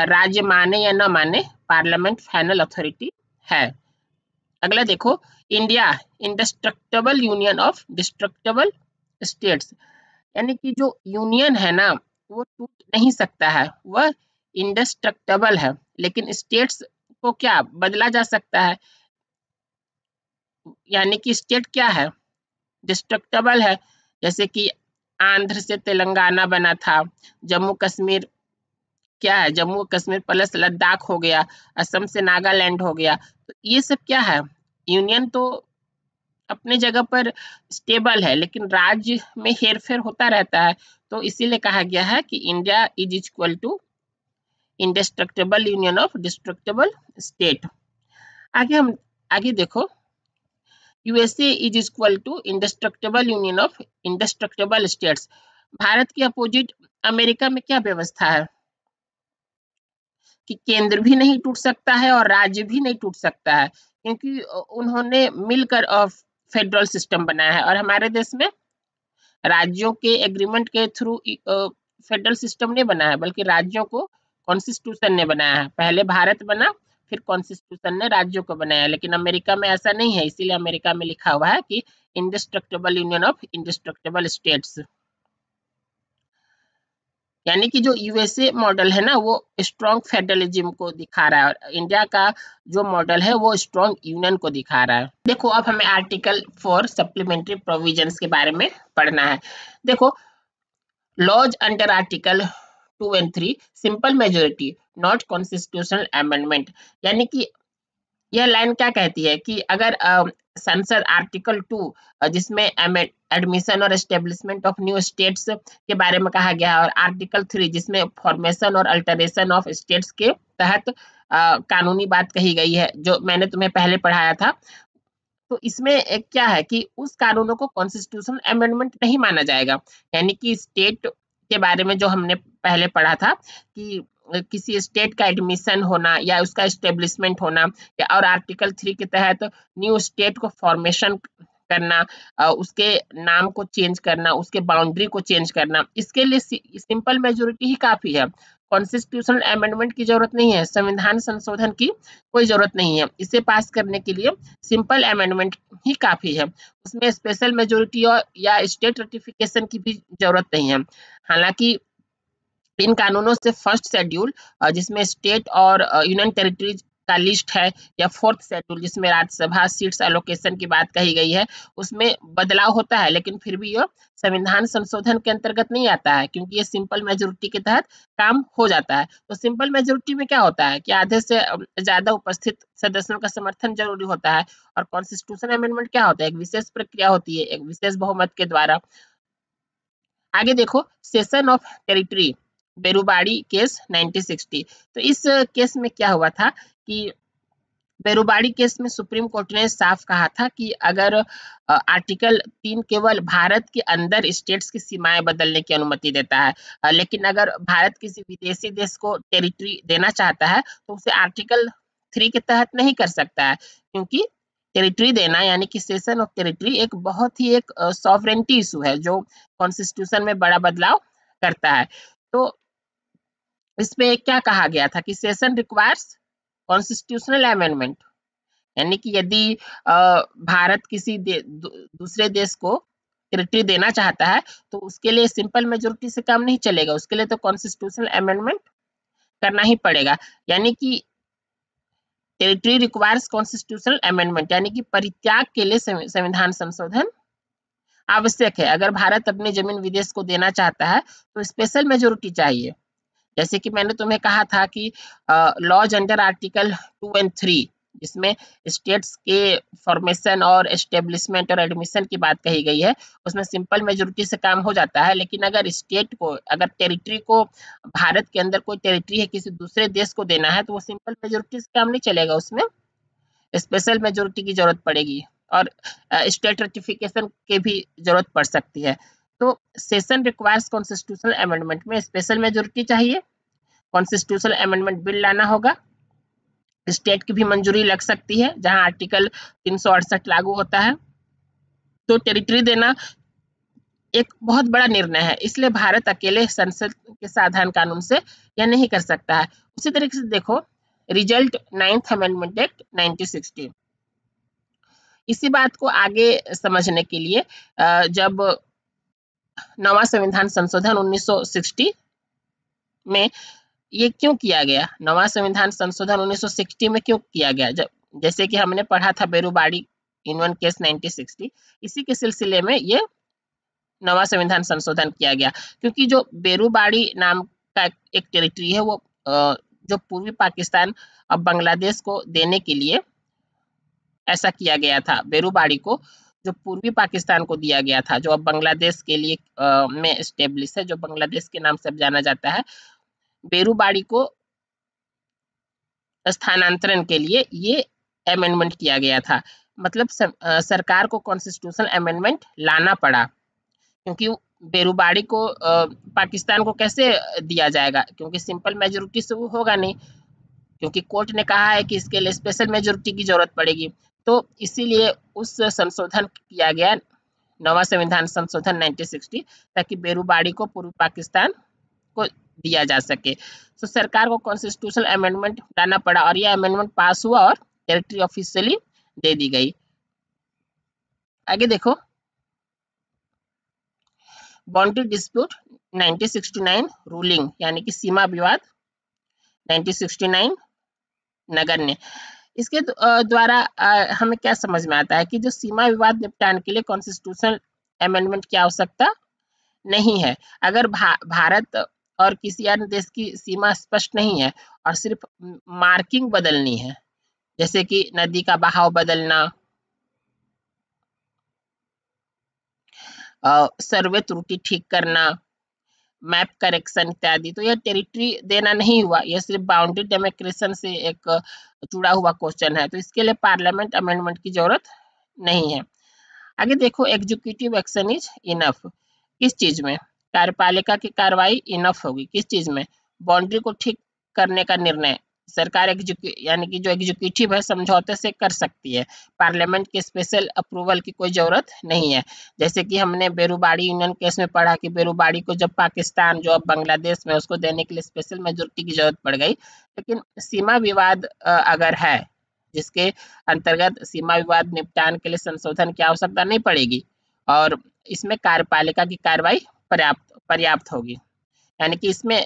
राज्य माने या न माने, पार्लियामेंट फाइनल अथॉरिटी है। अगला देखो, India इंडेस्ट्रक्टिबल union of destructible states, यानी कि जो यूनियन है ना वो टूट नहीं सकता है, वह इंडेस्ट्रक्टिबल है, लेकिन स्टेट्स को क्या बदला जा सकता है। यानी कि स्टेट क्या है, डिस्ट्रक्टिबल है, जैसे कि आंध्र से तेलंगाना बना था, जम्मू कश्मीर क्या है, जम्मू कश्मीर प्लस लद्दाख हो गया, असम से नागालैंड हो गया, तो ये सब क्या है, यूनियन तो अपनी जगह पर स्टेबल है, लेकिन राज्य में हेरफेर होता रहता है। तो इसीलिए कहा गया है कि India is equal to indestructible union of destructible state. आगे देखो, USA is equal to indestructible union of indestructible states. भारत के अपोजिट अमेरिका में क्या व्यवस्था है कि केंद्र भी नहीं टूट सकता है और राज्य भी नहीं टूट सकता है, क्योंकि उन्होंने मिलकर फेडरल सिस्टम बनाया है, और हमारे देश में राज्यों के एग्रीमेंट के थ्रू फेडरल सिस्टम नहीं बना है, बल्कि राज्यों को कॉन्स्टिट्यूशन ने बनाया है। पहले भारत बना, फिर कॉन्स्टिट्यूशन ने राज्यों को बनाया, लेकिन अमेरिका में ऐसा नहीं है। इसीलिए अमेरिका में लिखा हुआ है कि इंडेस्ट्रक्टिबल यूनियन ऑफ इंडेस्ट्रक्टिबल स्टेट्स। यानी कि जो यूएसए मॉडल है ना वो स्ट्रॉन्ग फेडरलिज्म को दिखा रहा है, और इंडिया का जो मॉडल है वो स्ट्रॉन्ग यूनियन को दिखा रहा है। देखो, अब हमें आर्टिकल 4 सप्लीमेंट्री प्रोविजंस के बारे में पढ़ना है। देखो, laws under article 2 and 3 simple majority not constitutional amendment, यानी कि यह लाइन क्या कहती है कि अगर संसद आर्टिकल 2 जिसमें एडमिशन और एस्टेब्लिशमेंट ऑफ न्यू स्टेट्स के बारे में कहा गया है, और आर्टिकल 3 जिसमें फॉर्मेशन और अल्टरेशन ऑफ स्टेट्स के तहत कानूनी बात कही गई है, जो मैंने तुम्हें पहले पढ़ाया था। तो इसमें एक क्या है कि उस कानूनों को कॉन्स्टिट्यूशनल अमेंडमेंट नहीं माना जाएगा। यानी कि स्टेट के बारे में जो हमने पहले पढ़ा था कि किसी स्टेट का एडमिशन होना या उसका एस्टेब्लिशमेंट होना, या और आर्टिकल 3 के तहत न्यू स्टेट को फॉर्मेशन करना, उसके नाम को चेंज करना, उसके बाउंड्री को चेंज करना, इसके लिए सिंपल मेजोरिटी ही काफी है। कॉन्स्टिट्यूशनल अमेंडमेंट की जरूरत नहीं है, संविधान संशोधन की कोई जरूरत नहीं है। इसे पास करने के लिए सिंपल अमेंडमेंट ही काफी है। उसमें स्पेशल मेजोरिटी और या स्टेट रटिफिकेशन की भी जरूरत नहीं है। हालांकि इन कानूनों से फर्स्ट शेड्यूल जिसमें स्टेट और यूनियन टेरिटरीज का लिस्ट है, या फोर्थ शेड्यूल जिसमें राज्यसभा सीट्स एलोकेशन की बात कही गई है, उसमें बदलाव होता है, लेकिन फिर भी यह संविधान संशोधन के अंतर्गत नहीं आता है, क्योंकि ये सिंपल मेजोरिटी के तहत काम हो जाता है। तो सिंपल मेजोरिटी में क्या होता है कि आधे से ज्यादा उपस्थित सदस्यों का समर्थन जरूरी होता है। और कॉन्स्टिट्यूशन अमेंडमेंट क्या होता है, एक विशेष प्रक्रिया होती है, एक विशेष बहुमत के द्वारा। आगे देखो, session of territory, Berubari case 1960। तो इस केस में क्या हुआ था कि बेरुबाड़ी केस में सुप्रीम कोर्ट ने साफ कहा था कि अगर आर्टिकल 3 केवल भारत के अंदर स्टेट्स की सीमाएं बदलने की अनुमति देता है, लेकिन अगर भारत किसी विदेशी देश को टेरिटरी देना चाहता है तो उसे आर्टिकल 3 के तहत नहीं कर सकता है, क्योंकि टेरिटरी देना यानी कि सेशन ऑफ टेरिटरी एक बहुत ही एक सॉवरेंटी इशू है, जो कॉन्स्टिट्यूशन में बड़ा बदलाव करता है। तो इसमें क्या कहा गया था कि सेशन रिक्वायर्स कॉन्स्टिट्यूशनल अमेंडमेंट, यानी कि यदि भारत किसी दूसरे देश को टेरिटरी देना चाहता है तो उसके लिए सिंपल मेजोरिटी से काम नहीं चलेगा, उसके लिए तो कॉन्स्टिट्यूशनल अमेंडमेंट करना ही पड़ेगा। यानी कि टेरिटरी रिक्वायर्स कॉन्स्टिट्यूशनल अमेंडमेंट, यानी कि परित्याग के लिए संविधान संशोधन आवश्यक है। अगर भारत अपनी जमीन विदेश को देना चाहता है तो स्पेशल मेजोरिटी चाहिए। जैसे कि मैंने तुम्हें कहा था कि लॉज अंडर आर्टिकल 2 एंड 3 जिसमें स्टेट्स के फॉर्मेशन और एस्टेब्लिशमेंट और एडमिशन की बात कही गई है, उसमें सिंपल मेजोरिटी से काम हो जाता है। लेकिन अगर स्टेट को, अगर टेरिटरी को, भारत के अंदर कोई टेरिटरी है किसी दूसरे देश को देना है, तो वो सिंपल मेजोरिटी से काम नहीं चलेगा, उसमें स्पेशल मेजोरिटी की जरूरत पड़ेगी और स्टेट रटिफिकेशन की भी जरूरत पड़ सकती है। तो सेशन रिक्वायर्स कॉन्स्टिट्यूशनल अमेंडमेंट में स्पेशल मेजोरिटी चाहिए, कॉन्स्टिट्यूशनल अमेंडमेंट बिल लाना होगा, स्टेट की भी मंजूरी लग सकती है जहां आर्टिकल 368 लागू होता है। तो टेरिटरी देना एक बहुत बड़ा निर्णय है, इसलिए भारत अकेले संसद के साधारण कानून से यह नहीं कर सकता है। उसी तरीके से देखो, रिजल्ट 9th अमेंडमेंट एक्ट 1960। इसी बात को आगे समझने के लिए जब नवा संविधान संशोधन 1960 में ये क्यों किया गया, नवा संविधान संशोधन 1960 में क्यों किया गया, जब जैसे कि हमने पढ़ा था बेरुबाड़ी इन केस 1960, इसी के सिलसिले में ये नवा संविधान संशोधन किया गया। क्योंकि जो बेरुबाड़ी नाम का एक टेरिटरी है, वो जो पूर्वी पाकिस्तान अब बांग्लादेश को देने के लिए ऐसा किया गया था। बेरुबाड़ी को जो पूर्वी पाकिस्तान को दिया गया था, जो अब बांग्लादेश के लिए में स्टेब्लिश है, जो बांग्लादेश के नाम से अब जाना जाता है, बेरुबाड़ी को स्थानांतरण के लिए ये अमेंडमेंट किया गया था। मतलब सरकार को कॉन्स्टिट्यूशनल अमेंडमेंट लाना पड़ा, क्योंकि बेरुबाड़ी को पाकिस्तान को कैसे दिया जाएगा, क्योंकि सिंपल मेजोरिटी से वो होगा नहीं, क्योंकि कोर्ट ने कहा है कि इसके लिए स्पेशल मेजोरिटी की जरूरत पड़ेगी। तो इसीलिए उस संशोधन किया गया, नवा संविधान संशोधन 1960, ताकि बेरुबाड़ी को पूर्वी पाकिस्तान को दिया जा सके। तो सरकार को कॉन्स्टिट्यूशनल अमेंडमेंट लाना पड़ा और यह अमेंडमेंट पास हुआ और टेरिटरी ऑफिशियली दे दी गई। आगे देखो, बाउंड्री डिस्प्यूट 1969 रूलिंग, यानी कि सीमा विवाद 1969 नगण्य। इसके द्वारा हमें क्या समझ में आता है कि जो सीमा विवाद निपटान के लिए कॉन्स्टिट्यूशनल अमेंडमेंट की आवश्यकता नहीं है। अगर भारत और किसी अन्य देश की सीमा स्पष्ट नहीं है और सिर्फ मार्किंग बदलनी है, जैसे कि नदी का बहाव बदलना, सर्वे त्रुटि ठीक करना, मैप करेक्शन इत्यादि। तो यह टेरिटरी देना नहीं हुआ, यह सिर्फ बाउंड्री डेमार्केशन से एक जुड़ा हुआ क्वेश्चन है, तो इसके लिए पार्लियामेंट अमेंडमेंट की जरूरत नहीं है। आगे देखो, एग्जीक्यूटिव एक्शन इज इनफ, किस चीज में? कार्यपालिका की कार्रवाई इनफ होगी किस चीज में? बाउंड्री को ठीक करने का निर्णय सरकार यानी कि जो एग्जीक्यूटिव है समझौते से कर सकती है, पार्लियामेंट के स्पेशल अप्रूवल की कोई जरूरत नहीं है। जैसे कि हमने बेरुबाड़ी यूनियन केस में पढ़ा कि बेरुबाड़ी को जब पाकिस्तान जो अब बांग्लादेश में, उसको देने के लिए स्पेशल मेजोरिटी की जरूरत पड़ गई, लेकिन सीमा विवाद अगर है जिसके अंतर्गत सीमा विवाद निपटान के लिए संशोधन की आवश्यकता नहीं पड़ेगी, और इसमें कार्यपालिका की कार्रवाई पर्याप्त पर्याप्त होगी, यानी कि इसमें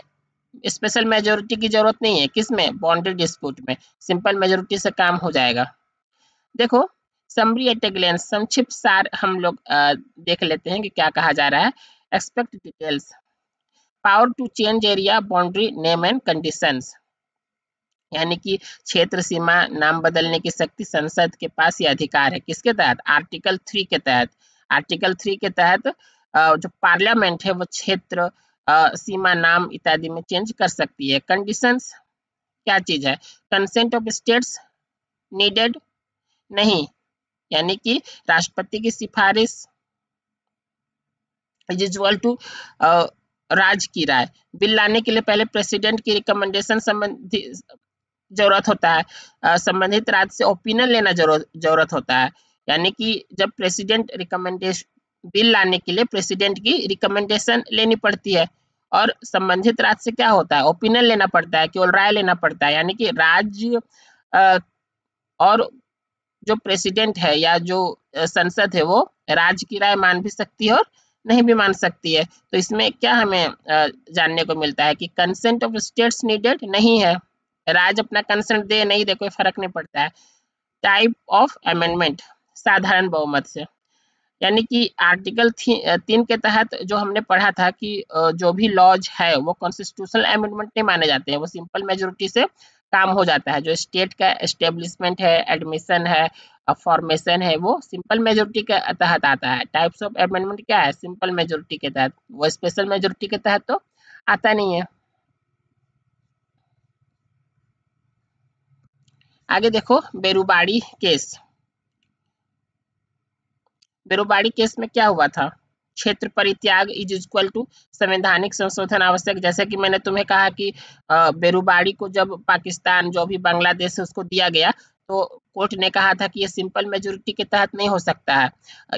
स्पेशल मेजोरिटी की जरूरत नहीं है। किसमें? बाउंड्री डिस्प्यूट में सिंपल मेजोरिटी से काम हो जाएगा। देखो, समरी एट ए ग्लेंस, संक्षिप्त सार हम लोग देख लेते हैं कि क्या कहा जा रहा है। Expect details, power to change area boundary name and conditions, यानी कि क्षेत्र सीमा नाम बदलने की शक्ति संसद के पास ये अधिकार है। किसके तहत? आर्टिकल 3 के तहत। आर्टिकल 3 के तहत जो पार्लियामेंट है वो क्षेत्र सीमा नाम इत्यादि में चेंज कर सकती है। कंडीशंस क्या चीज है? कंसेंट ऑफ स्टेट्स नीडेड नहीं, यानी कि राष्ट्रपति की सिफारिश इज इक्वल टू राज्य की राय। बिल लाने के लिए पहले प्रेसिडेंट की रिकमेंडेशन संबंधी जरूरत होता है, संबंधित राज्य से ओपिनियन लेना जरूरत होता है, यानी कि जब प्रेसिडेंट रिकमेंडेशन बिल लाने के लिए प्रेसिडेंट की रिकमेंडेशन लेनी पड़ती है, और संबंधित राज्य से क्या होता है? ओपिनियन लेना पड़ता है, केवल राय लेना पड़ता है, यानी कि राज्य और जो प्रेसिडेंट है या जो संसद है वो राज्य की राय मान भी सकती है और नहीं भी मान सकती है। तो इसमें क्या हमें जानने को मिलता है कि कंसेंट ऑफ स्टेट्स नीडेड नहीं है, राज्य अपना कंसेंट दे नहीं दे कोई फर्क नहीं पड़ता है। टाइप ऑफ अमेंडमेंट, साधारण बहुमत से, यानी कि आर्टिकल 3 के तहत जो हमने पढ़ा था कि जो भी लॉज है वो कॉन्स्टिट्यूशनल अमेंडमेंट नहीं माने जाते हैं, वो सिंपल मेजोरिटी से काम हो जाता है। जो स्टेट का एस्टेब्लिशमेंट है, एडमिशन है, फॉर्मेशन है, वो सिंपल मेजोरिटी के तहत आता है। टाइप्स ऑफ अमेंडमेंट क्या है? सिंपल मेजोरिटी के तहत, वो स्पेशल मेजोरिटी के तहत तो आता नहीं है। आगे देखो, बेरुबाड़ी केस। बेरुबाड़ी केस में क्या हुआ था? क्षेत्र परित्याग इज इक्वल टू संवैधानिक संशोधन आवश्यक। जैसे कि मैंने तुम्हें कहा कि बेरुबाड़ी को जब पाकिस्तान जो भी बांग्लादेश है उसको दिया गया, तो कोर्ट ने कहा था कि ये सिंपल मेजोरिटी के तहत नहीं हो सकता है,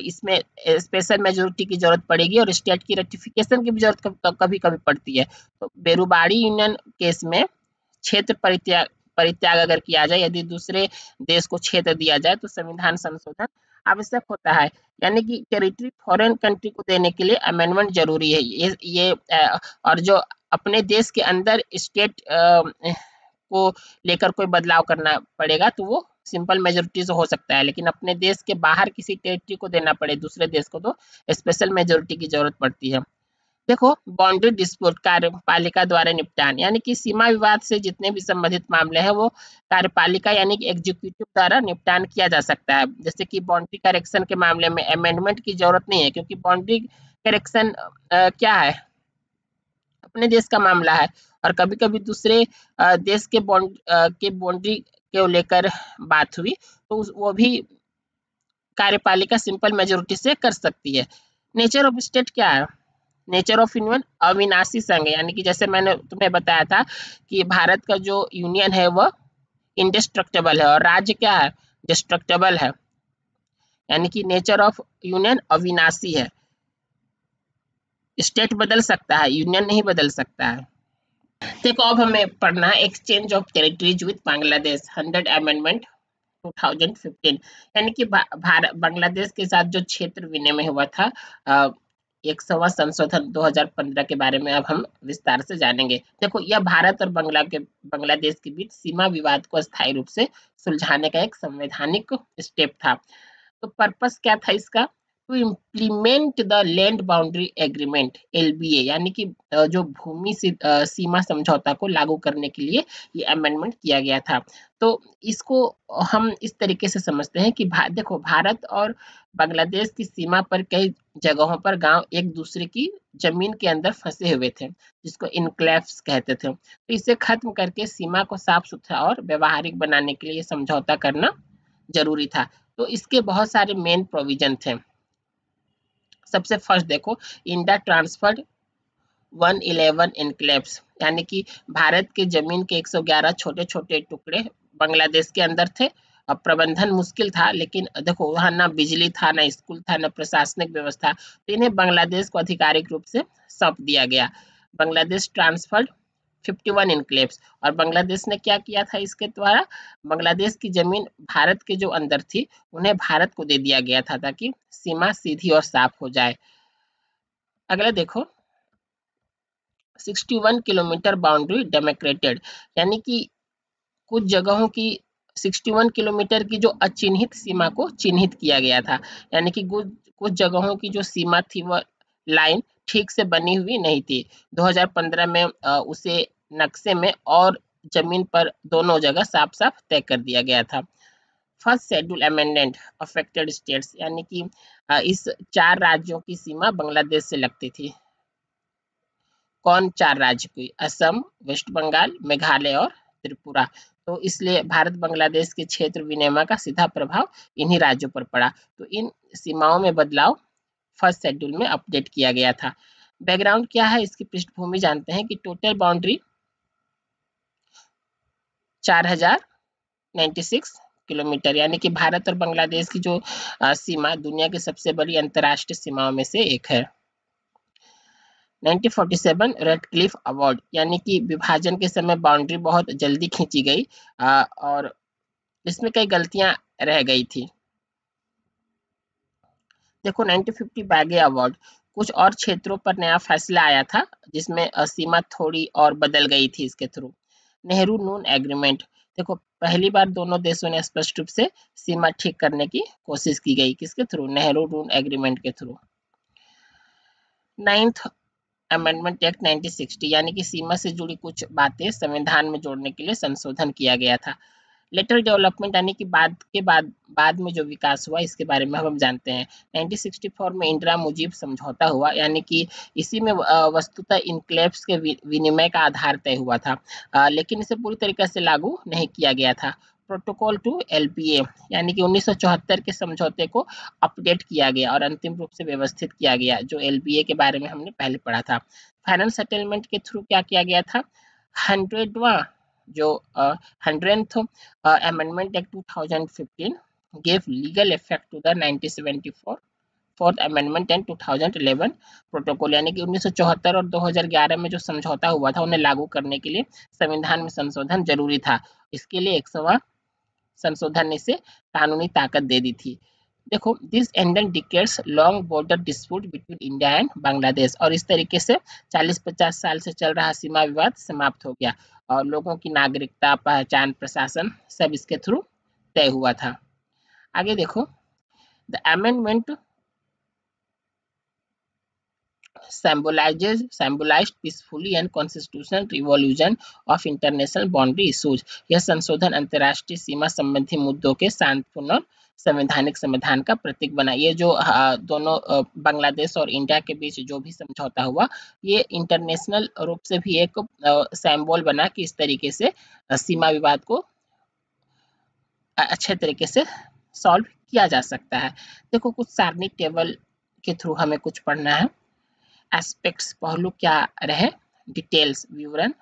इसमें स्पेशल मेजोरिटी की जरूरत पड़ेगी और स्टेट की रेटिफिकेशन की भी जरूरत कभी कभी पड़ती है। तो बेरुबाड़ी यूनियन केस में क्षेत्र परित्याग परित्याग अगर किया जाए, यदि दूसरे देश को क्षेत्र दिया जाए, तो संविधान संशोधन आवश्यक होता है, यानी कि टेरिटरी फॉरेन कंट्री को देने के लिए अमेंडमेंट जरूरी है। ये और जो अपने देश के अंदर स्टेट को लेकर कोई बदलाव करना पड़ेगा तो वो सिंपल मेजोरिटी से हो सकता है, लेकिन अपने देश के बाहर किसी टेरिटरी को देना पड़े दूसरे देश को तो स्पेशल मेजोरिटी की जरूरत पड़ती है। देखो, बाउंड्री डिस्प्यूट कार्यपालिका द्वारा निपटान, यानी कि सीमा विवाद से जितने भी संबंधित मामले हैं वो कार्यपालिका यानी कि एग्जीक्यूटिव द्वारा निपटान किया जा सकता है। जैसे कि बाउंड्री करेक्शन के मामले में अमेंडमेंट की जरूरत नहीं है, क्योंकि बाउंड्री करेक्शन क्या है? अपने देश का मामला है, और कभी कभी दूसरे देश के बाउंड्री को लेकर बात हुई तो वो भी कार्यपालिका सिंपल मेजोरिटी से कर सकती है। नेचर ऑफ स्टेट क्या है? नेचर ऑफ यूनियन अविनाशी संघ है, यानी कि जैसे मैंने तुम्हें बताया था कि भारत का जो यूनियन है वह इंडिस्ट्रक्टेबल है, और राज्य क्या है? डिस्ट्रक्टेबल है, यानी कि नेचर ऑफ यूनियन अविनाशी है। स्टेट बदल सकता है, यूनियन नहीं बदल सकता है। देखो, अब हमें पढ़ना है exchange of territories with Bangladesh 100 amendment 2015, यानी कि भारत बांग्लादेश के साथ जो क्षेत्र विनिमय हुआ था 100वां संशोधन 2015 के बारे में अब हम विस्तार से जानेंगे। देखो, यह भारत और बांग्लादेश के बीच सीमा विवाद को स्थायी रूप से सुलझाने का एक संवैधानिक स्टेप था। तो पर्पस क्या था इसका? To implement the land boundary agreement LBA, यानी कि जो भूमि सीमा समझौता को लागू करने के लिए ये अमेंडमेंट किया गया था। तो इसको हम इस तरीके से समझते हैं कि देखो, भारत और बांग्लादेश की सीमा पर कई जगहों पर गांव एक दूसरे की जमीन के अंदर फंसे हुए थे, जिसको इनक्लेव्स कहते थे। तो इसे खत्म करके सीमा को साफ सुथरा और व्यवहारिक बनाने के लिए समझौता करना जरूरी था। तो इसके बहुत सारे मेन प्रोविजन थे। सबसे फर्स्ट देखो, इंडिया ट्रांसफर्ड 111 एनक्लेव्स, यानी कि भारत के जमीन के 111 छोटे छोटे टुकड़े बांग्लादेश के अंदर थे। अब प्रबंधन मुश्किल था, लेकिन देखो वहां ना बिजली था, ना स्कूल था, ना प्रशासनिक व्यवस्था, तो इन्हें बांग्लादेश को आधिकारिक रूप से सौंप दिया गया। बांग्लादेश ट्रांसफर्ड 51 इनक्लेव्स, और बांग्लादेश ने क्या किया था इसके द्वारा, बांग्लादेश की जमीन भारत के जो अंदर थी उन्हें भारत को दे दिया गया था, ताकि सीमा सीधी और साफ हो जाए। अगला देखो, 61 किलोमीटर बाउंड्री डेमार्केटेड, यानी कि कुछ जगहों की 61 किलोमीटर की जो अचिन्हित सीमा को चिन्हित किया गया था, यानी कि कुछ जगहों की जो सीमा थी वह लाइन ठीक से बनी हुई नहीं थी। 2015 में उसे नक्शे में और जमीन पर दोनों जगह साफ साफ तय कर दिया गया था। First schedule amendment affected states, यानी कि इस 4 राज्यों की सीमा बांग्लादेश से लगती थी। कौन 4 राज्य की? असम, वेस्ट बंगाल, मेघालय और त्रिपुरा। तो इसलिए भारत बांग्लादेश के क्षेत्र विनिमय का सीधा प्रभाव इन्हीं राज्यों पर पड़ा। तो इन सीमाओं में बदलाव फर्स्ट शेड्यूल में अपडेट किया गया था। बैकग्राउंड क्या है, इसकी पृष्ठभूमि जानते हैं कि टोटल बाउंड्री 4096 किलोमीटर, यानी कि भारत और बांग्लादेश की जो सीमा दुनिया की सबसे बड़ी अंतर्राष्ट्रीय सीमाओं में से एक है। 1947 रेडक्लिफ अवार्ड, यानी कि विभाजन के समय बाउंड्री बहुत जल्दी खींची गई और इसमें कई गलतियां रह गई थी। देखो 1950 बैगे अवार्ड, कुछ और क्षेत्रों पर नया फैसला आया था जिसमें सीमा थोड़ी और बदल गई थी इसके थ्रू। नेहरू नून एग्रीमेंट, देखो पहली बार दोनों देशों ने स्पष्ट रूप से सीमा ठीक करने की कोशिश की गई, किसके थ्रू? नेहरू नून एग्रीमेंट के थ्रू। 9th अमेंडमेंट एक्ट 1960, यानी कि सीमा से जुड़ी कुछ बातें संविधान में जोड़ने के लिए संशोधन किया गया था। लेटर डेवलपमेंट, यानी कि बाद में जो विकास हुआ इसके बारे में हम जानते हैं। 1964 में इंदिरा मुजीब समझौता हुआ, यानी कि इसी में वस्तुतः इनक्लेव्स के विनिमय का आधार तय हुआ था, लेकिन इसे पूरी तरीके से लागू नहीं किया गया था। प्रोटोकॉल टू LPA, यानी कि 1974 के समझौते को अपडेट किया गया और अंतिम रूप से व्यवस्थित किया गया, जो LPA के बारे में हमने पहले पढ़ा था। फाइनल सेटलमेंट के थ्रू क्या किया गया था? 100वां जो 100th Amendment Act 2015 gave legal effect to the 1974 fourth amendment and 2011 protocol, यानी कि 1974 और 2011 में जो समझौता हुआ था उन्हें लागू करने के लिए संविधान में संशोधन जरूरी था। इसके लिए 100वां संशोधन ने इसे कानूनी ताकत दे दी थी। देखो, this ended decades long border dispute between India and Bangladesh, और इस तरीके से 40-50 साल से चल रहा सीमा विवाद समाप्त हो गया और लोगों की नागरिकता, पहचान, प्रशासन सब इसके थ्रू तय हुआ था। आगे देखो, the amendment symbolized peacefully and constitutional revolution of international boundary issues। यह संशोधन अंतर्राष्ट्रीय सीमा संबंधी मुद्दों के शांतिपूर्ण और संवैधानिक समाधान का प्रतीक बना। ये जो दोनों बांग्लादेश और इंडिया के बीच जो भी समझौता हुआ, ये इंटरनेशनल रूप से भी एक सिंबल बना कि इस तरीके से सीमा विवाद को अच्छे तरीके से सॉल्व किया जा सकता है। देखो, कुछ सारणिक टेबल के थ्रू हमें कुछ पढ़ना है। एस्पेक्ट्स, पहलू क्या रहे, डिटेल्स, विवरण।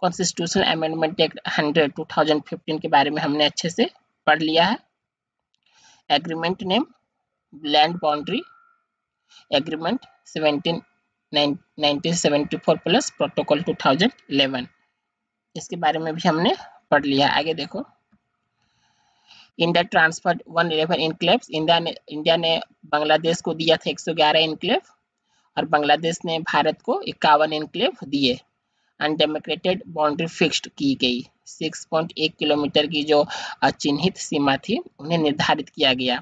कॉन्स्टिट्यूशनल अमेंडमेंट एक्ट 100 2015 के बारे में हमने अच्छे से पढ़ लिया है। Agreement name, land boundary agreement 1974 plus protocol 2011, इसके बारे में भी हमने पढ़ लिया। आगे देखो, इंडिया ट्रांसफर्ड 111 इनक्लेव्स, इंडिया ने बांग्लादेश को दिया था 111 इनक्लेव और बांग्लादेश ने भारत को 51 इनक्लेव दिए। अनडेमार्केटेड बाउंड्री फिक्स्ड की गई, 6.1 किलोमीटर की जो चिन्हित सीमा थी उन्हें निर्धारित किया गया।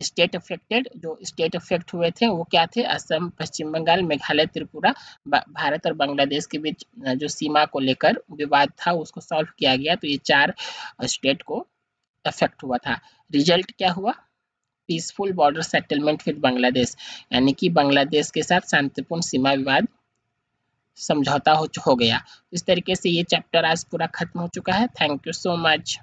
स्टेट अफेक्टेड, जो स्टेट अफेक्ट हुए थे वो क्या थे? असम, पश्चिम बंगाल, मेघालय, त्रिपुरा। भारत और बांग्लादेश के बीच जो सीमा को लेकर विवाद था उसको सॉल्व किया गया, तो ये 4 स्टेट को अफेक्ट हुआ था। रिजल्ट क्या हुआ? Peaceful border settlement with Bangladesh, यानी कि बांग्लादेश के साथ शांतिपूर्ण सीमा विवाद समझौता हो गया। इस तरीके से ये चैप्टर आज पूरा खत्म हो चुका है। Thank you so much.